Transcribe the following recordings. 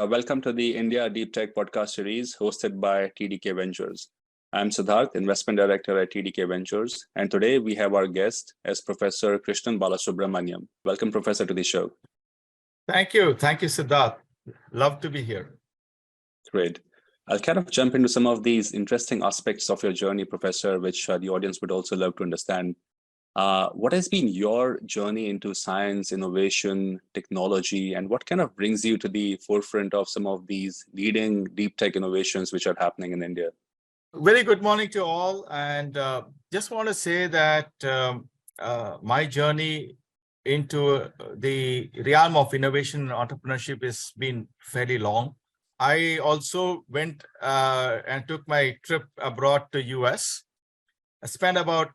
Welcome to the India Deep Tech podcast series hosted by TDK Ventures. I'm Siddharth, Investment Director at TDK Ventures, and today we have our guest as Professor Krishnan Balasubramanian. Welcome, Professor, to the show. Thank you. Thank you, Siddharth. Love to be here. Great. I'll kind of jump into some of these interesting aspects of your journey, Professor, which the audience would also love to understand. What has been your journey into science, innovation, technology, and what kind of brings you to the forefront of some of these leading deep tech innovations which are happening in India? Very good morning to all. And just want to say that my journey into the realm of innovation and entrepreneurship has been fairly long. I also went and took my trip abroad to US. I spent about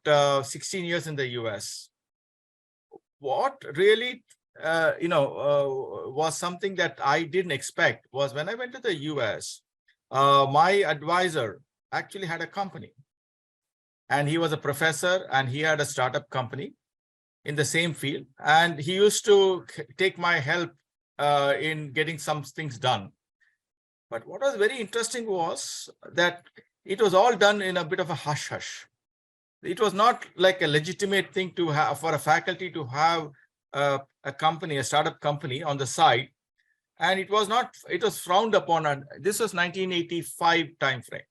16 years in the US. What really, was something that I didn't expect was when I went to the US, my advisor actually had a company. And he was a professor and he had a startup company in the same field. And he used to take my help in getting some things done. But what was very interesting was that it was all done in a bit of a hush-hush. It was not like a legitimate thing to have for a faculty to have a company, a startup company on the side. And it was frowned upon. And this was 1985 timeframe.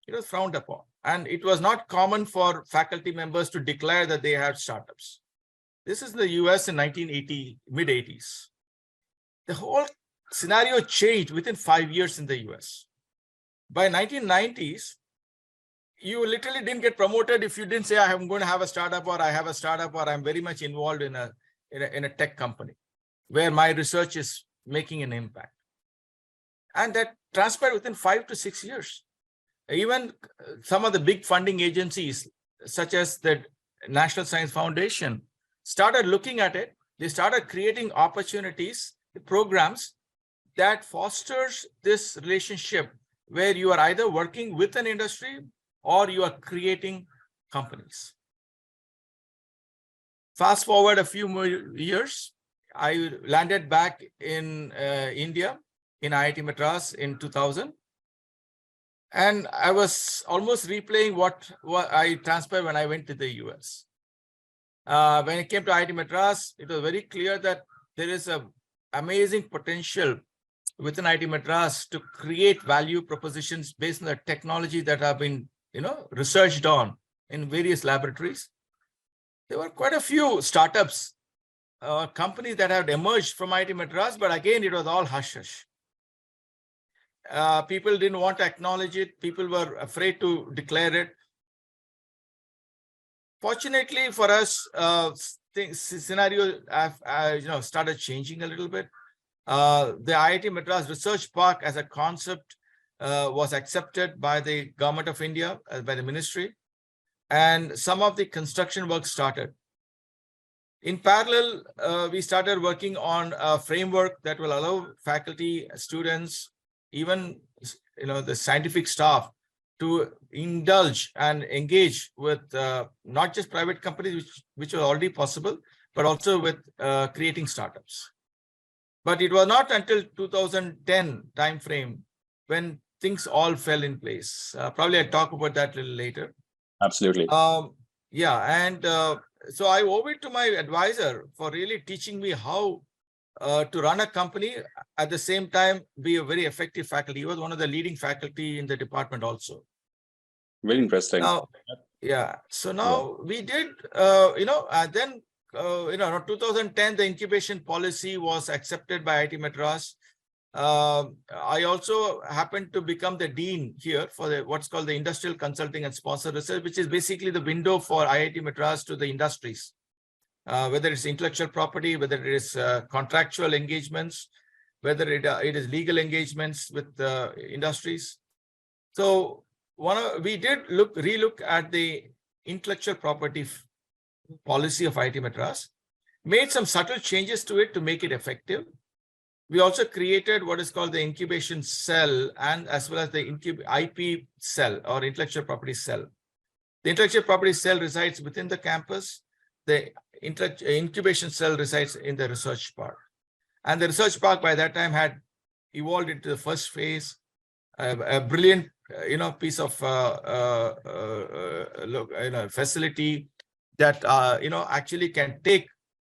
It was frowned upon. And it was not common for faculty members to declare that they had startups. This is the US in 1980, mid-80s. The whole scenario changed within 5 years in the US. By 1990s, you literally didn't get promoted if you didn't say, I'm going to have a startup, or I have a startup, or I'm very much involved in a tech company where my research is making an impact. And that transpired within 5 to 6 years. Even some of the big funding agencies, such as the National Science Foundation, started looking at it. They started creating opportunities, programs that fosters this relationship where you are either working with an industry or you are creating companies. Fast forward a few more years, I landed back in India, in IIT Madras in 2000. And I was almost replaying what I transpired when I went to the US. When it came to IIT Madras, it was very clear that there is an amazing potential within IIT Madras to create value propositions based on the technology that have been researched on in various laboratories. There were quite a few startups, companies that had emerged from IIT Madras, but again, it was all hush-hush. People didn't want to acknowledge it. People were afraid to declare it. Fortunately for us, scenario started changing a little bit. The IIT Madras Research Park as a concept was accepted by the government of India, by the ministry, and some of the construction work started. In parallel, we started working on a framework that will allow faculty, students, even the scientific staff to indulge and engage with not just private companies, which was already possible, but also with creating startups. But it was not until 2010 timeframe when things all fell in place. Probably I'll talk about that a little later. Absolutely. So I owe it to my advisor for really teaching me how to run a company, at the same time be a very effective faculty. He was one of the leading faculty in the department also. Very interesting. So now we did, then 2010, the incubation policy was accepted by IIT Madras. I also happened to become the dean here for what's called the Industrial Consulting and Sponsor Research, which is basically the window for IIT Madras to the industries, whether it's intellectual property, whether it is contractual engagements, whether it is legal engagements with industries. So we did relook at the intellectual property policy of IIT Madras, made some subtle changes to it to make it effective. We also created what is called the incubation cell, and as well as the IP cell or intellectual property cell. The intellectual property cell resides within the campus. The incubation cell resides in the research park. And the research park by that time had evolved into the first phase, a brilliant, piece of facility that actually can take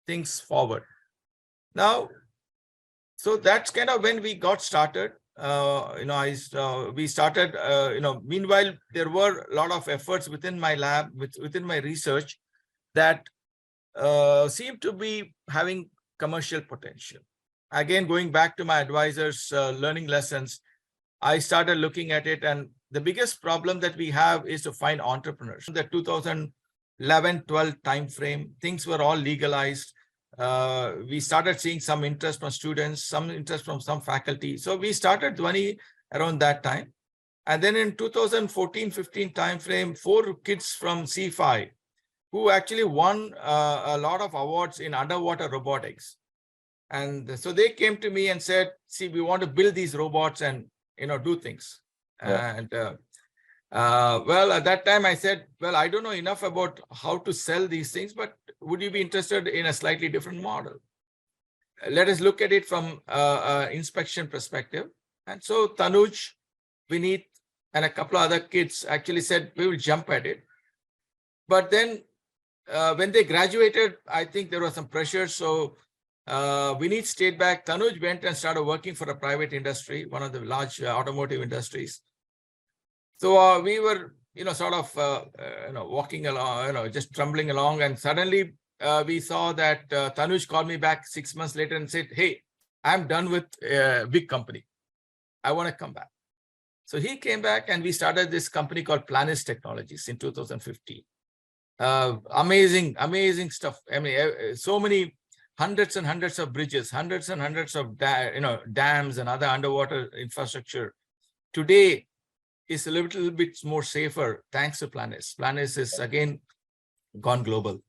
things forward. Now, so that's kind of when we got started. We started. Meanwhile, there were a lot of efforts within my lab, within my research, that seemed to be having commercial potential. Again, going back to my advisor's learning lessons, I started looking at it, and the biggest problem that we have is to find entrepreneurs. In the 2011-12 timeframe, things were all legalized. We started seeing some interest from students, some interest from some faculty. So we started Dhwani around that time. And then in 2014-15 timeframe, 4 kids from C5 who actually won a lot of awards in underwater robotics. And so they came to me and said, see, we want to build these robots and do things. Yeah. And well, at that time I said, well, I don't know enough about how to sell these things, but would you be interested in a slightly different model? Let us look at it from inspection perspective. And so Tanuj, Vineet, and a couple of other kids actually said, we will jump at it. But then when they graduated, I think there was some pressure. So Vineet stayed back. Tanuj went and started working for a private industry, one of the large automotive industries. So we were, sort of, walking along, just trundling along. And suddenly we saw that Tanuj called me back 6 months later and said, hey, I'm done with a big company. I want to come back. So he came back and we started this company called Planis Technologies in 2015. Amazing stuff. I mean, so many hundreds and hundreds of bridges, hundreds and hundreds of dams and other underwater infrastructure. Today is a little bit more safer thanks to Planis. Planis is again gone global.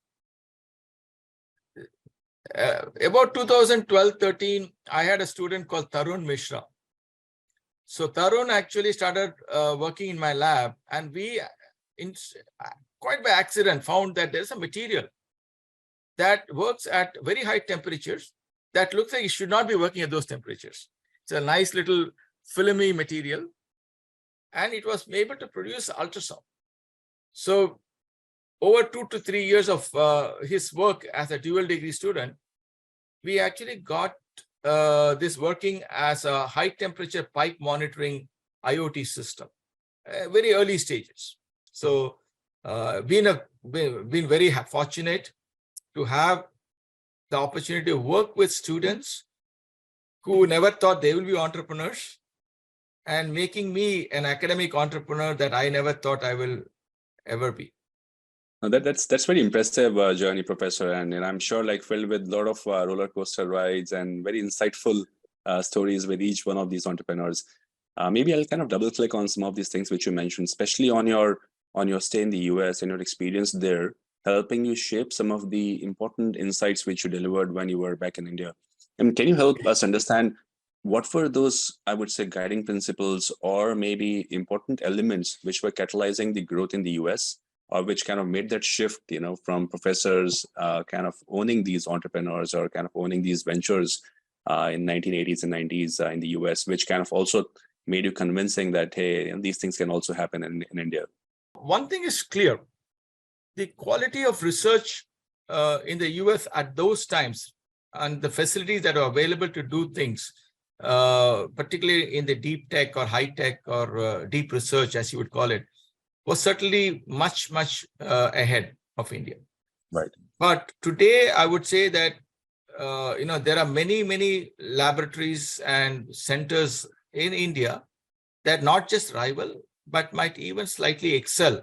About 2012-13, I had a student called Tarun Mishra. So Tarun actually started working in my lab, and we, quite by accident, found that there's a material that works at very high temperatures that looks like it should not be working at those temperatures. It's a nice little filmy material, and it was able to produce ultrasound. So over 2 to 3 years of his work as a dual degree student, we actually got this working as a high temperature pipe monitoring IoT system, very early stages. So been very fortunate to have the opportunity to work with students who never thought they will be entrepreneurs, and making me an academic entrepreneur that I never thought I will ever be. That's very impressive journey, Professor, and I'm sure like filled with a lot of roller coaster rides and very insightful stories with each one of these entrepreneurs. Maybe I'll kind of double click on some of these things which you mentioned, especially on your stay in the US and your experience there, helping you shape some of the important insights which you delivered when you were back in India. And can you help us understand what were those, I would say, guiding principles or maybe important elements which were catalyzing the growth in the US? Or which kind of made that shift, from professors kind of owning these entrepreneurs or kind of owning these ventures in 1980s and 90s in the US, which kind of also made you convincing that, hey, these things can also happen in India. One thing is clear. The quality of research in the US at those times and the facilities that are available to do things, particularly in the deep tech or high tech or deep research, as you would call it, was certainly much ahead of India. Right. But today, I would say that there are many laboratories and centers in India that not just rival, but might even slightly excel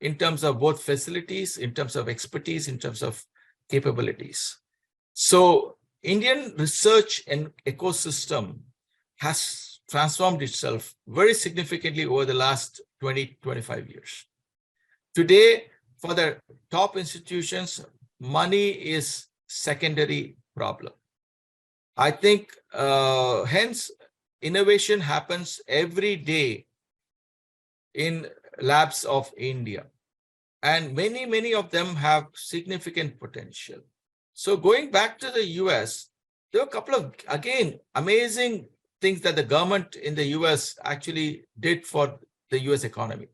in terms of both facilities, in terms of expertise, in terms of capabilities. So Indian research and ecosystem has transformed itself very significantly over the last 20-25 years. Today, for the top institutions, money is secondary problem. I think, hence, innovation happens every day in labs of India. And many of them have significant potential. So going back to the US, there are a couple of, again, amazing things that the government in the US actually did for the US economy.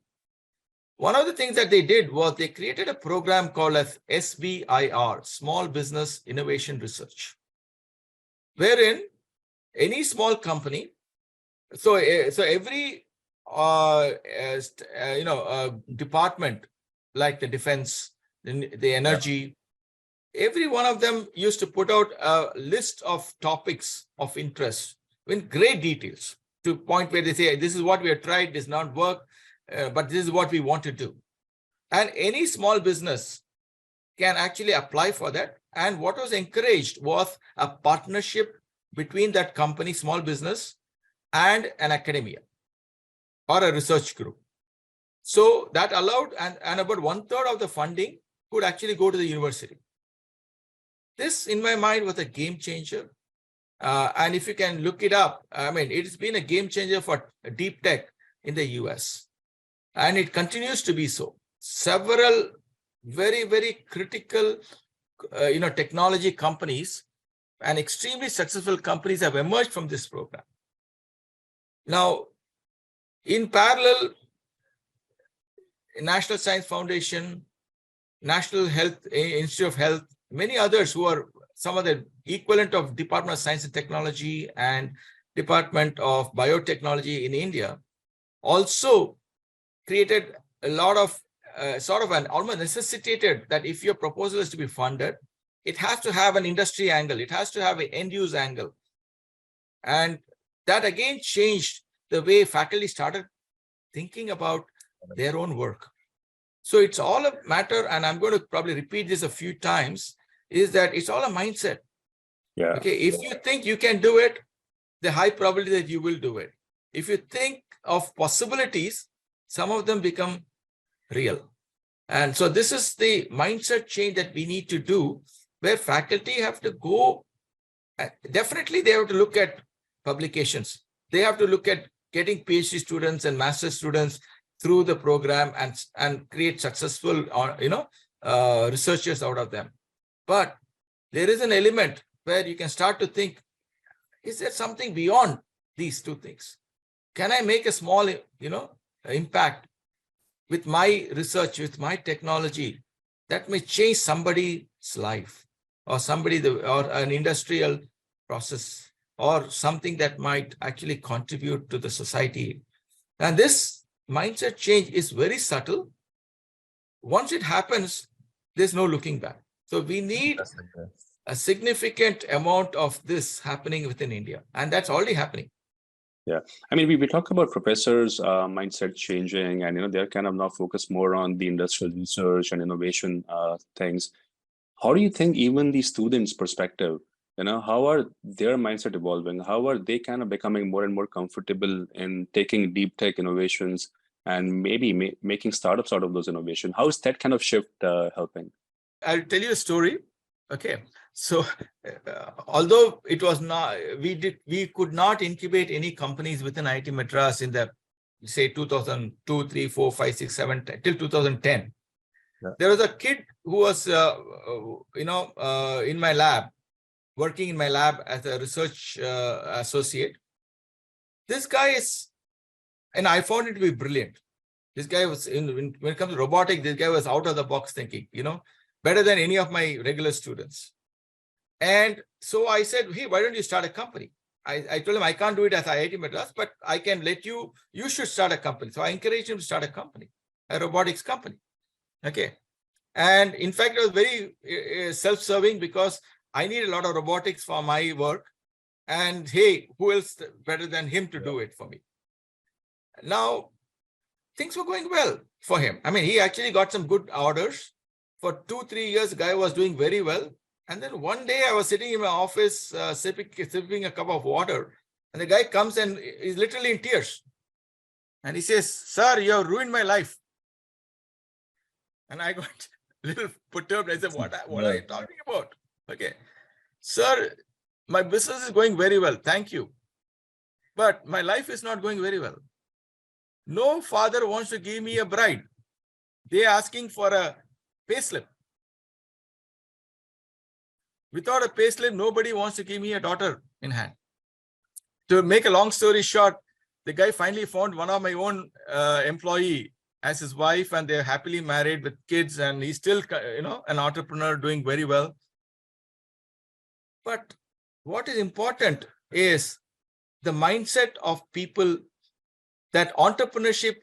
One of the things that they did was they created a program called as SBIR, Small Business Innovation Research, wherein any small company, so every department like the defense, the energy, every one of them used to put out a list of topics of interest in great details to point where they say, this is what we have tried, this not work, but this is what we want to do. And any small business can actually apply for that. And what was encouraged was a partnership between that company, small business, and an academia or a research group. So that allowed, and about 1/3 of the funding could actually go to the university. This, in my mind, was a game changer. And if you can look it up, I mean, it's been a game changer for deep tech in the US. And it continues to be so. Several very, very critical, technology companies and extremely successful companies have emerged from this program. Now, in parallel, National Science Foundation, National Health Institute of Health, many others who are some of the equivalent of Department of Science and Technology and Department of Biotechnology in India also created a lot of almost necessitated that if your proposal is to be funded, it has to have an industry angle, it has to have an end use angle. And that again changed the way faculty started thinking about their own work. So it's all a matter, and I'm going to probably repeat this a few times, is that it's all a mindset. Yeah. Okay, if you think you can do it, the high probability that you will do it. If you think of possibilities, some of them become real. And so this is the mindset change that we need to do, where faculty have to go, definitely they have to look at publications. They have to look at getting PhD students and master students through the program and create successful, researchers out of them. But there is an element where you can start to think, is there something beyond these two things? Can I make a small, impact with my research, with my technology that may change somebody's life, or or an industrial process, or something that might actually contribute to the society? And this mindset change is very subtle. Once it happens, there's no looking back. So we need a significant amount of this happening within India, and that's already happening. Yeah, I mean, we talk about professors' mindset changing, and they're kind of now focused more on the industrial research and innovation things. How do you think even the students' perspective, how are their mindset evolving? How are they kind of becoming more and more comfortable in taking deep tech innovations and maybe making startups out of those innovations? How is that kind of shift helping? I'll tell you a story. Okay. So although it was not, we could not incubate any companies within IIT Madras in the, say, 2002, 3, 4, 5, 6, 7, till 2010. Yeah. There was a kid who was, in my lab, working in my lab as a research associate. This guy is, and I found it to be brilliant. This guy was, when it comes to robotics, this guy was out of the box thinking, better than any of my regular students. And so I said, hey, why don't you start a company? I told him I can't do it as IIT Madras, but I can let you should start a company. So I encouraged him to start a company, a robotics company. Okay. And in fact, it was very self-serving because I need a lot of robotics for my work. And hey, who else better than him to do it for me? Now, things were going well for him. I mean, he actually got some good orders. For 2-3 years, the guy was doing very well. And then one day I was sitting in my office, sipping a cup of water. And the guy comes and is literally in tears. And he says, sir, you have ruined my life. And I got a little perturbed. I said, what are you talking about? Okay. Sir, my business is going very well. Thank you. But my life is not going very well. No father wants to give me a bride. They are asking for a payslip. Without a payslip, nobody wants to give me a daughter in hand. to make a long story short, the guy finally found one of my own employee as his wife, and they're happily married with kids, and he's still, an entrepreneur doing very well. But what is important is the mindset of people, that entrepreneurship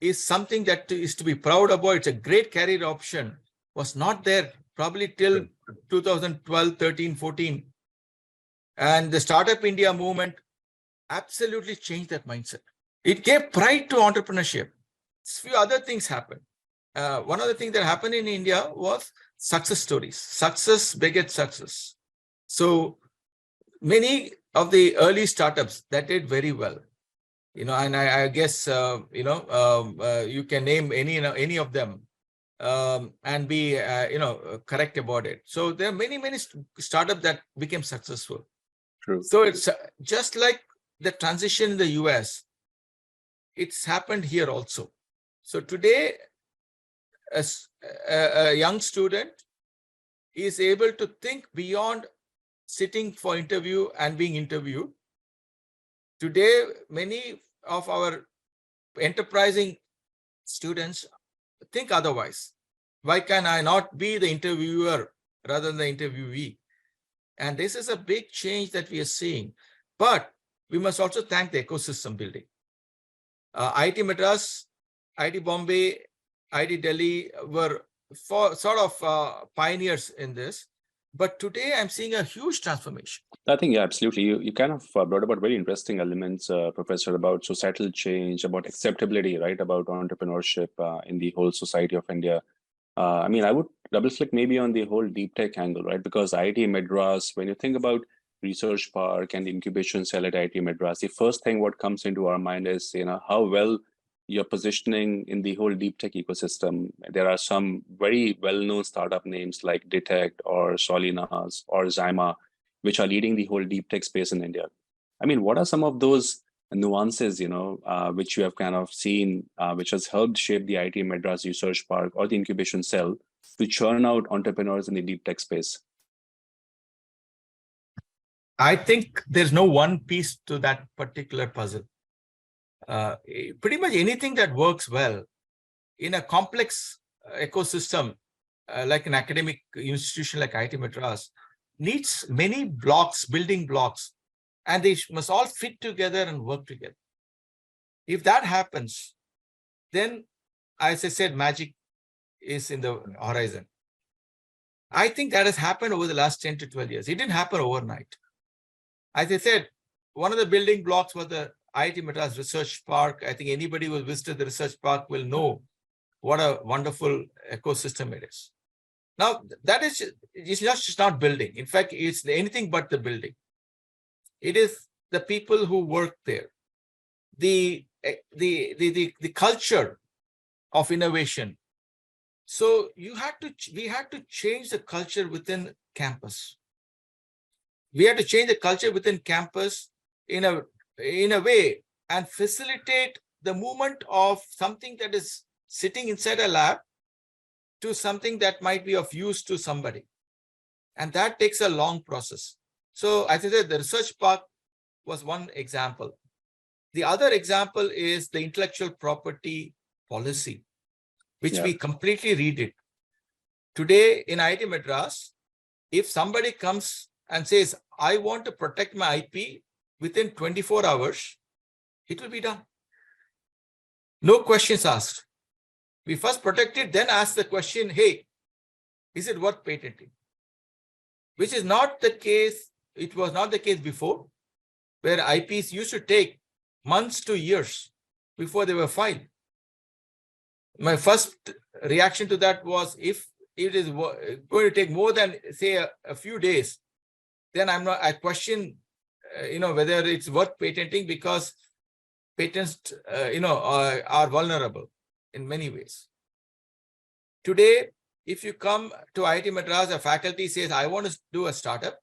is something that is to be proud about. It's a great career option. Was not there probably till 2012, 13, 14. And the Startup India movement absolutely changed that mindset. It gave pride to entrepreneurship. A few other things happened. One of the things that happened in India was success stories. Success begets success. So many of the early startups that did very well, and I guess, you can name any of them and be, correct about it. So there are many startups that became successful. True. So it's just like the transition in the US, it's happened here also. So today, a young student is able to think beyond sitting for interview and being interviewed. Today, many of our enterprising students think otherwise. Why can I not be the interviewer rather than the interviewee? And this is a big change that we are seeing. But we must also thank the ecosystem building. IIT Madras, IIT Bombay, IIT Delhi were pioneers in this. But today I'm seeing a huge transformation. I think, yeah, absolutely. You kind of brought about very interesting elements, Professor, about societal change, about acceptability, right, about entrepreneurship in the whole society of India. I would double click maybe on the whole deep tech angle, right? Because IIT Madras, when you think about research park and the incubation cell at IIT Madras, the first thing what comes into our mind is, how well you're positioning in the whole deep tech ecosystem. There are some very well-known startup names like Detect or Solinas or Zyma, which are leading the whole deep tech space in India. What are some of those nuances, which you have kind of seen, which has helped shape the IIT Madras Research Park or the incubation cell to churn out entrepreneurs in the deep tech space? I think there's no one piece to that particular puzzle. Pretty much anything that works well in a complex ecosystem, like an academic institution like IIT Madras, needs many blocks, building blocks, and they must all fit together and work together. If that happens, then, as I said, magic is in the horizon. I think that has happened over the last 10 to 12 years. It didn't happen overnight. As I said, one of the building blocks was the IIT Madras Research Park. I think anybody who visited the research park will know what a wonderful ecosystem it is. Now, that is just not building. In fact, it's anything but the building. It is the people who work there, the culture of innovation. So we had to change the culture within campus. We had to change the culture within campus in a way and facilitate the movement of something that is sitting inside a lab to something that might be of use to somebody. And that takes a long process. So as I said, the research park was one example. The other example is the intellectual property policy, which we completely redid. Today in IIT Madras, if somebody comes and says, I want to protect my IP within 24 hours, it will be done. No questions asked. We first protect it, then ask the question, hey, is it worth patenting? Which is not the case. It was not the case before, where IPs used to take months to years before they were filed. My first reaction to that was, if it is going to take more than, say, a few days, then I question, whether it's worth patenting, because patents, are vulnerable in many ways. Today, if you come to IIT Madras, a faculty says, I want to do a startup.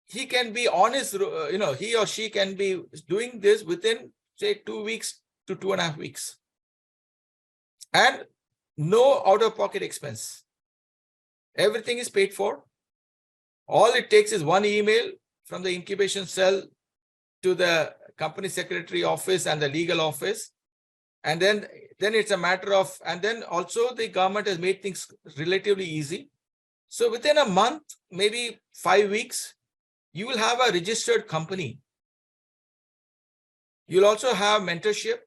He can be honest, he or she can be doing this within, say, 2 weeks to 2.5 weeks. And no out-of-pocket expense. Everything is paid for. All it takes is one email from the incubation cell to the company secretary office and the legal office. And then it's a matter of, and then also the government has made things relatively easy. So within a month, maybe 5 weeks, you will have a registered company. You'll also have mentorship.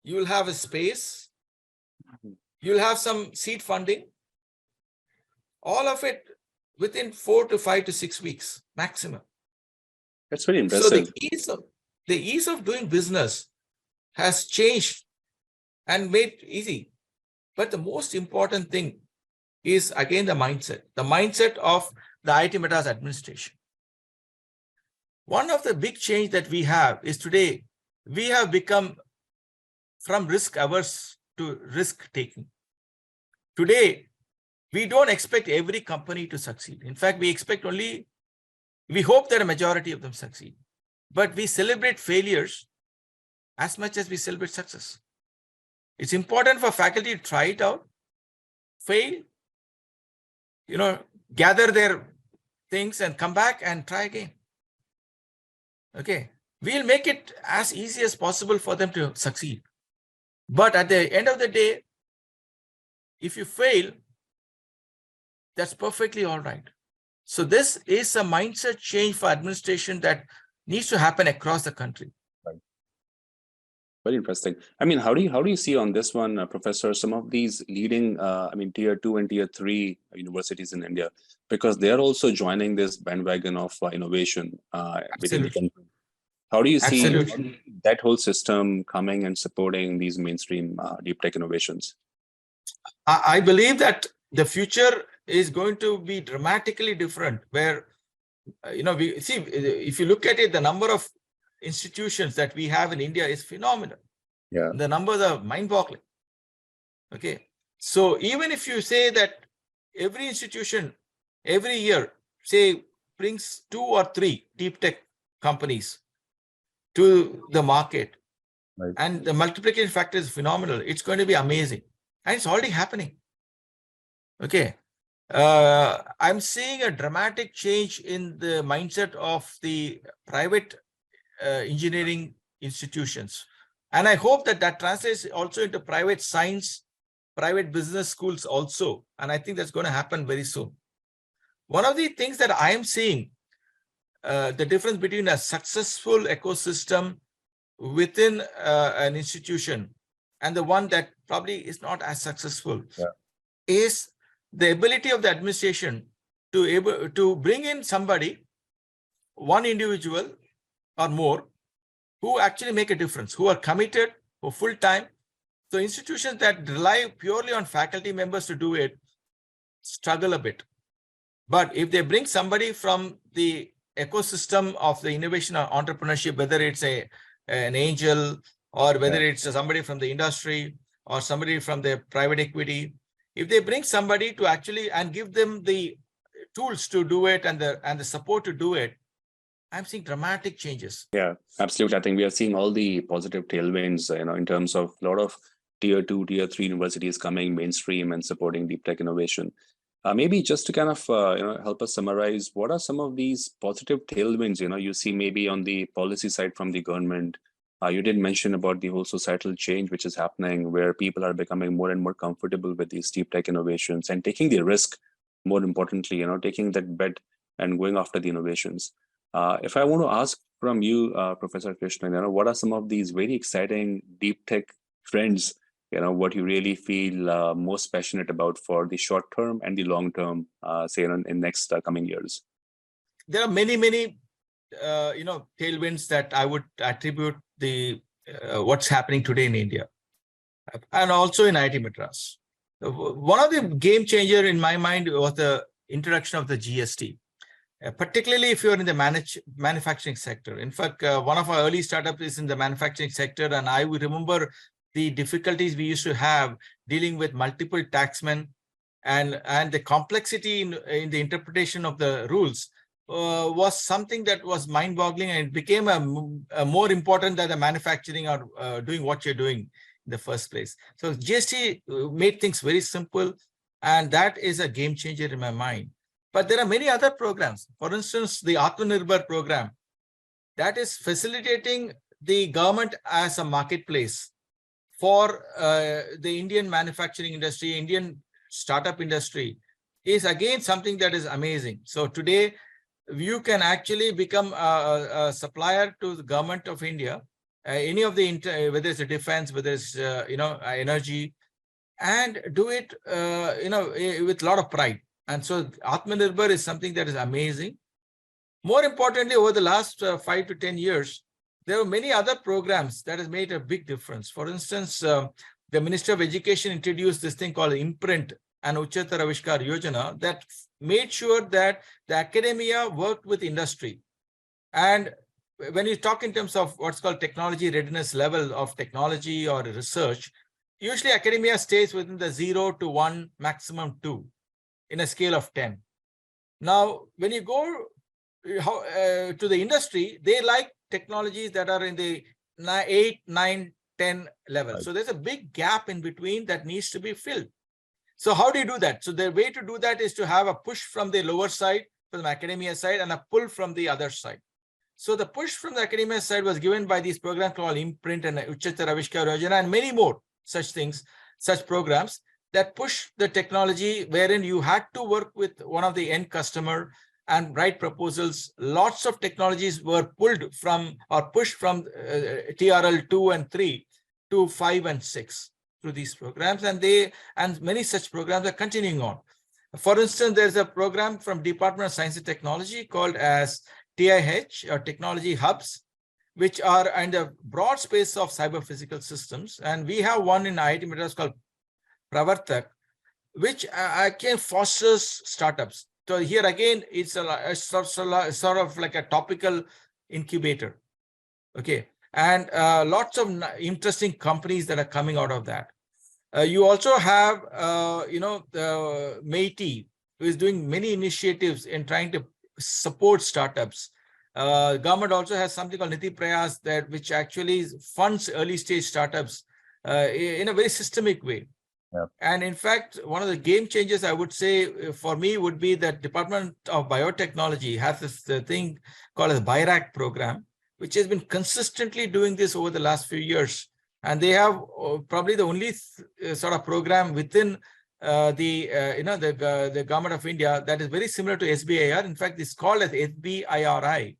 You will have a space. You'll have some seed funding. All of it within 4 to 5 to 6 weeks maximum. That's very impressive. So the ease of doing business has changed and made easy. But the most important thing is again the mindset of the IIT Madras administration. One of the big change that we have is today we have become from risk averse to risk taking. Today, we don't expect every company to succeed. In fact, we hope that a majority of them succeed. But we celebrate failures as much as we celebrate success. It's important for faculty to try it out, fail, gather their things and come back and try again. Okay, we'll make it as easy as possible for them to succeed. But at the end of the day, if you fail, that's perfectly all right. So this is a mindset change for administration that needs to happen across the country. Right. Very interesting. I mean, how do you see on this one, Professor, some of these leading, tier 2 and tier 3 universities in India, because they're also joining this bandwagon of innovation within the country. How do you see that whole system coming and supporting these mainstream deep tech innovations? I believe that the future is going to be dramatically different, where, we see, if you look at it, the number of institutions that we have in India is phenomenal. Yeah. The numbers are mind-boggling. Okay. So even if you say that every institution every year, say, brings 2 or 3 deep tech companies to the market, right, and the multiplication factor is phenomenal, it's going to be amazing. And it's already happening. Okay. I'm seeing a dramatic change in the mindset of the private engineering institutions. And I hope that translates also into private science, private business schools also. And I think that's going to happen very soon. One of the things that I am seeing, the difference between a successful ecosystem within an institution and the one that probably is not as successful, is the ability of the administration to bring in somebody, one individual or more, who actually make a difference, who are committed, who are full-time. So institutions that rely purely on faculty members to do it struggle a bit. But if they bring somebody from the ecosystem of the innovation or entrepreneurship, whether it's an angel or whether it's somebody from the industry or somebody from the private equity, if they bring somebody to actually and give them the tools to do it and the support to do it, I'm seeing dramatic changes. Yeah, absolutely. I think we are seeing all the positive tailwinds, in terms of a lot of tier 2, tier 3 universities coming mainstream and supporting deep tech innovation. Maybe just to kind of help us summarize, what are some of these positive tailwinds you see maybe on the policy side from the government? You did mention about the whole societal change which is happening, where people are becoming more and more comfortable with these deep tech innovations and taking the risk, more importantly, taking that bet and going after the innovations. If I want to ask from you, Professor Krishnan, what are some of these very exciting deep tech trends, what you really feel most passionate about for the short term and the long term, say in next coming years? There are many tailwinds that I would attribute the what's happening today in India and also in IIT Madras. One of the game changer in my mind was the introduction of the GST. Particularly if you're in the manufacturing sector. In fact, one of our early startups is in the manufacturing sector, and I would remember the difficulties we used to have dealing with multiple taxmen and the complexity in the interpretation of the rules was something that was mind-boggling, and it became a more important than the manufacturing or doing what you're doing in the first place. So GST made things very simple, and that is a game changer in my mind. But there are many other programs. For instance, the Atmanirbhar program that is facilitating the government as a marketplace for the Indian manufacturing industry, Indian startup industry, is again something that is amazing. So today, you can actually become a supplier to the government of India, any of the, whether it's a defense, whether it's, energy, and do it, with a lot of pride. And so Atmanirbhar is something that is amazing. More importantly, over the last 5 to 10 years, there are many other programs that has made a big difference. For instance, the Minister of Education introduced this thing called Imprint and Uchatar Avishkar Yojana that made sure that the academia worked with industry. And when you talk in terms of what's called technology readiness level of technology or research, usually academia stays within the 0 to 1, maximum 2 in a scale of 10. Now, when you go to the industry, they like technologies that are in the 8, 9, 10 level. Right. So there's a big gap in between that needs to be filled. So how do you do that? So the way to do that is to have a push from the lower side, from the academia side, and a pull from the other side. So the push from the academia side was given by these programs called Imprint and Uchatar Avishkar Yojana and many more such things, such programs that push the technology wherein you had to work with one of the end customer and write proposals. Lots of technologies were pulled from or pushed from TRL 2 and 3 to 5 and 6 through these programs, and many such programs are continuing on. For instance, there's a program from Department of Science and Technology called as TIH, or Technology Hubs, which are in the broad space of cyber physical systems. And we have one in IIT Madras called Pravartak, which can fosters startups. So here again, it's a sort of like a topical incubator. Okay. And lots of interesting companies that are coming out of that. You also have, the MeitY, who is doing many initiatives in trying to support startups. Government also has something called Niti Prayas, which actually funds early stage startups in a very systemic way. Yep. And in fact, one of the game changers, I would say, for me would be that Department of Biotechnology has this thing called as BIRAC program, which has been consistently doing this over the last few years. And they have probably the only sort of program within the government of India that is very similar to SBIR. In fact, it's called as SBIRI.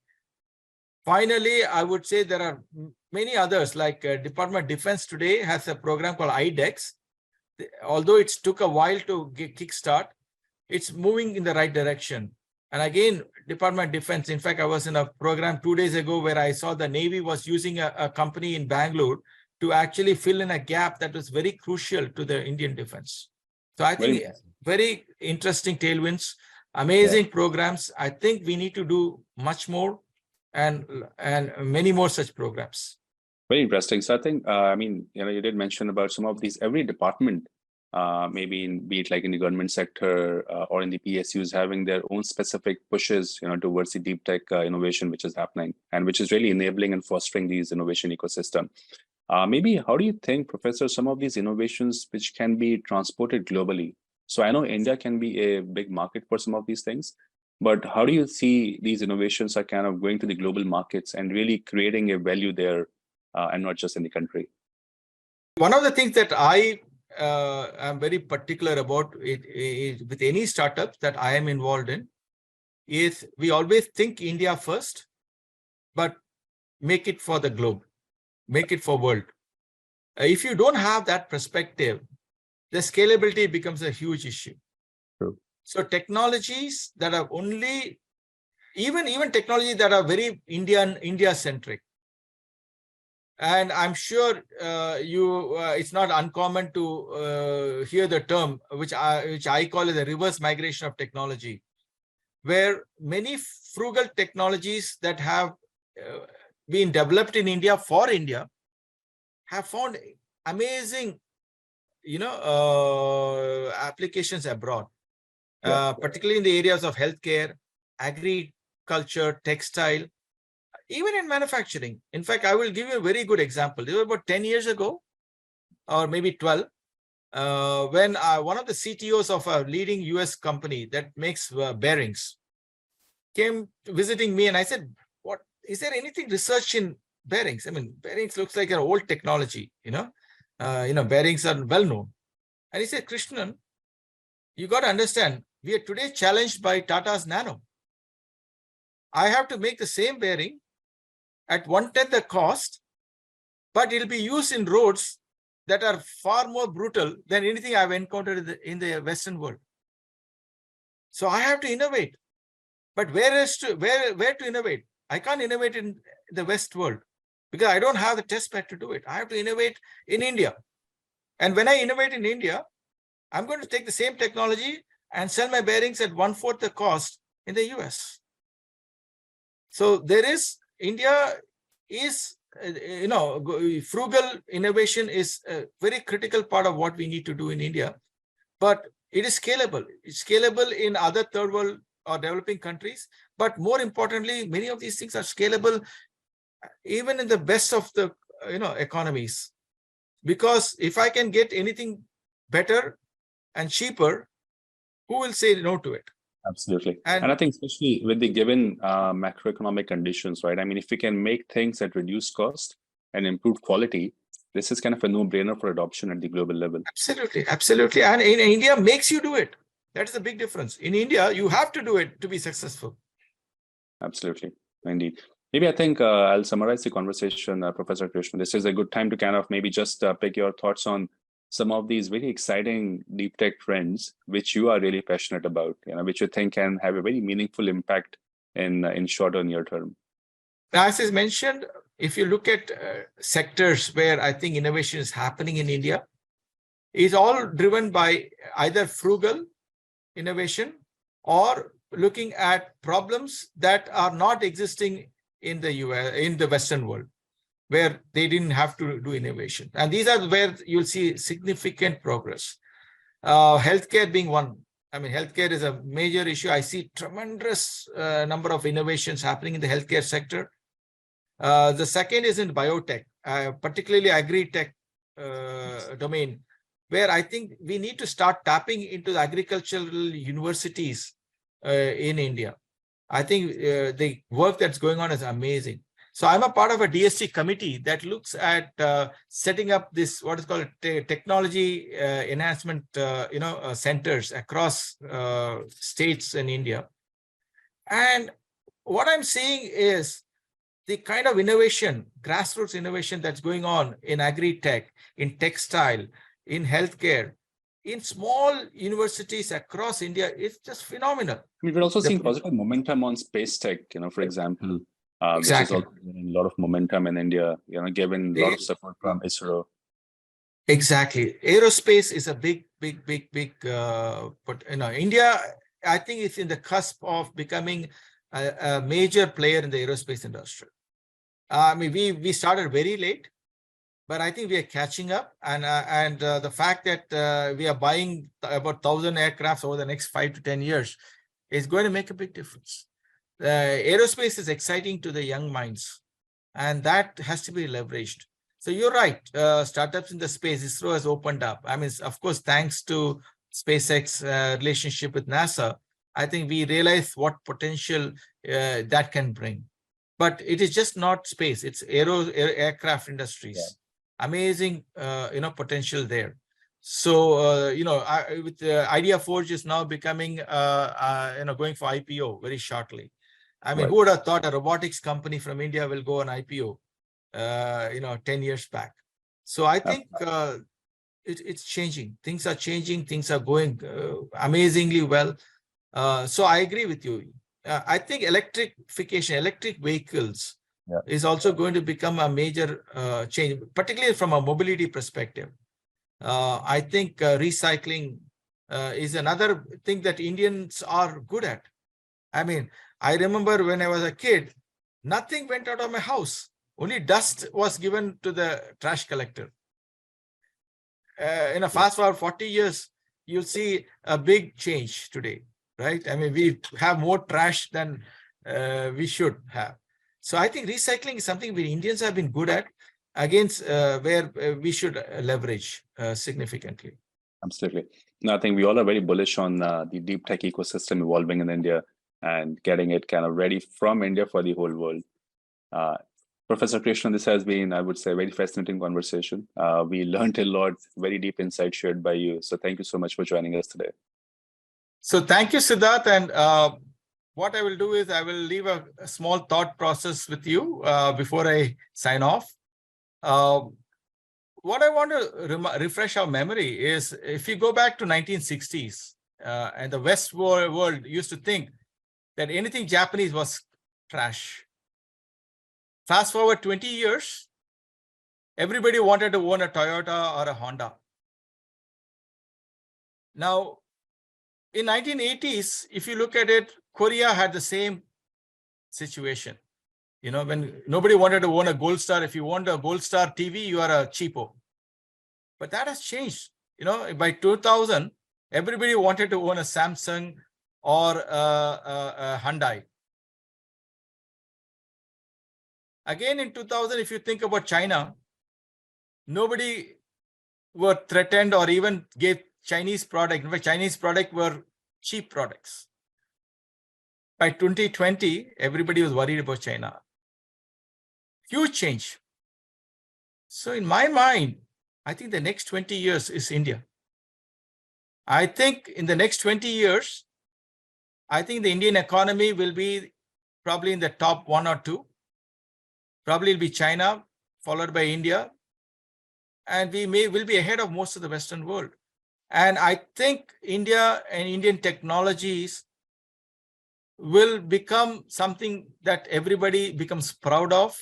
Finally, I would say there are many others, like Department of Defense today has a program called IDEX. Although it took a while to kickstart, it's moving in the right direction. And again, Department of Defense, in fact, I was in a program 2 days ago where I saw the Navy was using a company in Bangalore to actually fill in a gap that was very crucial to the Indian defense. So I think very interesting tailwinds, amazing programs. I think we need to do much more and many more such programs. Very interesting. So I think, you did mention about some of these, every department, maybe be it like in the government sector or in the PSUs, having their own specific pushes, towards the deep tech innovation, which is happening and which is really enabling and fostering these innovation ecosystem. Maybe how do you think, Professor, some of these innovations which can be transported globally? So I know India can be a big market for some of these things, but how do you see these innovations are kind of going to the global markets and really creating a value there and not just in the country? One of the things that I am very particular about it, with any startups that I am involved in, is we always think India first, but make it for the globe. Make it for world. If you don't have that perspective, the scalability becomes a huge issue. True. So technologies that are only, even technologies that are very India-centric. And I'm sure it's not uncommon to hear the term, which I call it the reverse migration of technology, where many frugal technologies that have been developed in India for India have found amazing, applications abroad, particularly in the areas of healthcare, agriculture, textile, even in manufacturing. In fact, I will give you a very good example. This was about 10 years ago, or maybe 12. when one of the CTOs of a leading US company that makes bearings came visiting me, and I said, "What is there anything research in bearings? I mean, bearings looks like an old technology, bearings are well known." And he said, "Krishnan, you got to understand, we are today challenged by Tata's Nano. I have to make the same bearing at 1/10 the cost, but it'll be used in roads that are far more brutal than anything I've encountered in the Western world. So I have to innovate. But where to innovate? I can't innovate in the West world because I don't have the test bed to do it. I have to innovate in India. And when I innovate in India, I'm going to take the same technology and sell my bearings at 1/4 the cost in the US. So India is, frugal innovation is a very critical part of what we need to do in India, but it is scalable. It's scalable in other third world or developing countries, but more importantly, many of these things are scalable even in the best of the economies. Because if I can get anything better and cheaper, who will say no to it? Absolutely. And I think especially with the given macroeconomic conditions, right? I mean, if we can make things that reduce cost and improve quality, this is kind of a no-brainer for adoption at the global level. Absolutely. Absolutely. And in India makes you do it. That's the big difference. In India, you have to do it to be successful. Absolutely. Indeed. Maybe I think I'll summarize the conversation, Professor Krishnan. This is a good time to kind of maybe just pick your thoughts on some of these very exciting deep tech trends, which you are really passionate about, which you think can have a very meaningful impact in short or near term. As is mentioned, if you look at sectors where I think innovation is happening in India, it's all driven by either frugal innovation or looking at problems that are not existing in the US, in the Western world, where they didn't have to do innovation. And these are where you'll see significant progress. Healthcare being one. I mean, healthcare is a major issue. I see tremendous number of innovations happening in the healthcare sector. The second is in biotech, particularly agri-tech domain, where I think we need to start tapping into the agricultural universities in India. I think the work that's going on is amazing. So I'm a part of a DST committee that looks at setting up this, what is called technology enhancement, centers across states in India. And what I'm seeing is the kind of innovation, grassroots innovation that's going on in agri-tech, in textile, in healthcare, in small universities across India is just phenomenal. I mean, we're also seeing positive momentum on space tech, for example, which is also getting a lot of momentum in India, given a lot of support from ISRO. Exactly. Aerospace is a big, but India, I think it's in the cusp of becoming a major player in the aerospace industry. I mean, we started very late, but I think we are catching up. And the fact that we are buying about 1,000 aircrafts over the next 5 to 10 years is going to make a big difference. Aerospace is exciting to the young minds, and that has to be leveraged. So you're right. Startups in the space, ISRO has opened up. I mean, of course, thanks to SpaceX relationship with NASA, I think we realize what potential that can bring. But it is just not space; it's aircraft industries. Yeah. Amazing, potential there. So with Idea Forge is now becoming, going for IPO very shortly. I mean, who would have thought a robotics company from India will go on IPO? 10 years back. So I think it's changing. Things are changing. Things are going amazingly well. So I agree with you. I think electrification, electric vehicles is also going to become a major change, particularly from a mobility perspective. I think recycling is another thing that Indians are good at. I mean, I remember when I was a kid, nothing went out of my house. Only dust was given to the trash collector. Fast forward 40 years, you'll see a big change today, right? I mean, we have more trash than we should have. So I think recycling is something we Indians have been good at, against where we should leverage significantly. Absolutely. No, I think we all are very bullish on the deep tech ecosystem evolving in India and getting it kind of ready from India for the whole world. Professor Krishnan, this has been, I would say, a very fascinating conversation. We learned a lot, very deep insight shared by you. So thank you so much for joining us today. So thank you, Siddharth. And what I will do is I will leave a small thought process with you before I sign off. What I want to refresh our memory is if you go back to 1960s and the West world used to think that anything Japanese was trash. Fast forward 20 years, everybody wanted to own a Toyota or a Honda. Now, in 1980s, if you look at it, Korea had the same situation. You know, when nobody wanted to own a Gold Star, if you want a Gold Star TV, you are a cheapo. But that has changed. You know, by 2000, everybody wanted to own a Samsung or a Hyundai. Again, in 2000, if you think about China, nobody were threatened or even gave Chinese product. In fact, Chinese product were cheap products. By 2020, everybody was worried about China. Huge change. So in my mind, I think the next 20 years is India. I think in the next 20 years, I think the Indian economy will be probably in the top 1 or 2. Probably will be China, followed by India. And will be ahead of most of the Western world. And I think India and Indian technologies will become something that everybody becomes proud of.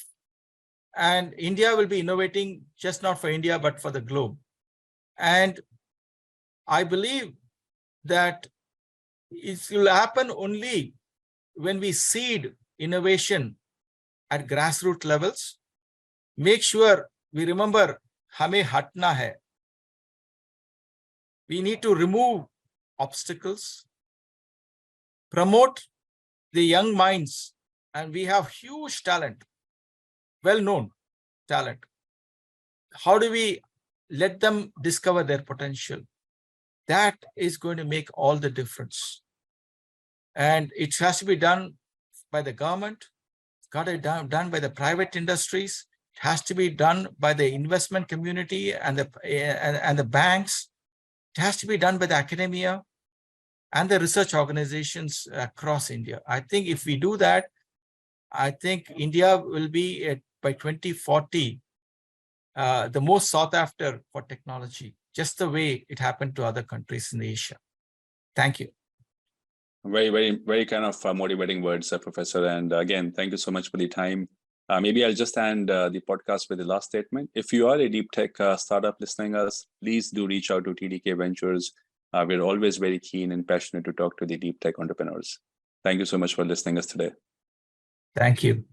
And India will be innovating just not for India, but for the globe. And I believe that it will happen only when we seed innovation at grassroots levels. Make sure we remember, hame hatna hai. We need to remove obstacles, promote the young minds, and we have huge talent, well-known talent. How do we let them discover their potential? That is going to make all the difference. And it has to be done by the government. It's got to be done by the private industries. It has to be done by the investment community and the banks. It has to be done by the academia and the research organizations across India. I think if we do that, I think India will be by 2040 the most sought after for technology, just the way it happened to other countries in Asia. Thank you. Very, very, very kind of motivating words, Professor. And again, thank you so much for the time. Maybe I'll just end the podcast with the last statement. If you are a deep tech startup listening us, please do reach out to TDK Ventures. We're always very keen and passionate to talk to the deep tech entrepreneurs. Thank you so much for listening us today. Thank you.